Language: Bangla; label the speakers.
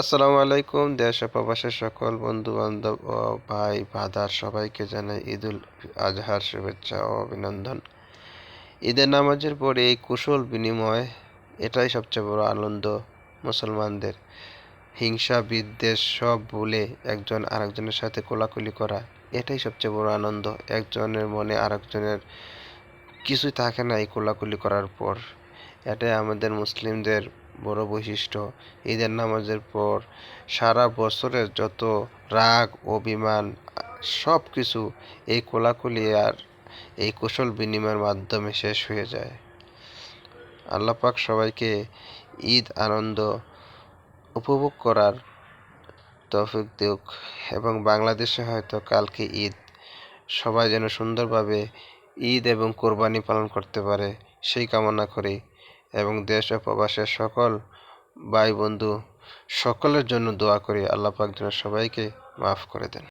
Speaker 1: আসসালামু আলাইকুম। দেশ ও প্রবাসের সকল বন্ধু বান্ধব ও ভাই ভাদার সবাইকে জানাই ঈদুল আজহার শুভেচ্ছা ও অভিনন্দন। ঈদের নামাজের পরে এই কুশল বিনিময়, এটাই সবচেয়ে বড় আনন্দ মুসলমানদের। হিংসা বিদ্বেষ সব ভুলে একজন আরেকজনের সাথে কোলাকুলি করা, এটাই সবচেয়ে বড় আনন্দ। একজনের মনে আরেকজনের কিছুই থাকে না এই কোলাকুলি করার পর। এটাই আমাদের মুসলিমদের বড় বৈশিষ্ট্য। ঈদের নামাজের পর সারা বছরের যত রাগ অভিমান সব কিছু এই কোলাকুলি আর এই কুশল বিনিময়ের মাধ্যমে শেষ হয়ে যায়। আল্লাহ পাক সবাইকে ঈদ আনন্দ উপভোগ করার তৌফিক দিক, এবং বাংলাদেশে হয়তো কালকে ঈদ, সবাই যেন সুন্দরভাবে ঈদ এবং কোরবানি পালন করতে পারে সেই কামনা করি। এবং দেশ ও প্রবাসের সকল ভাই বন্ধু সকলের জন্য দোয়া করি, আল্লাহ পাক যেন সবাইকে মাফ করে দেন।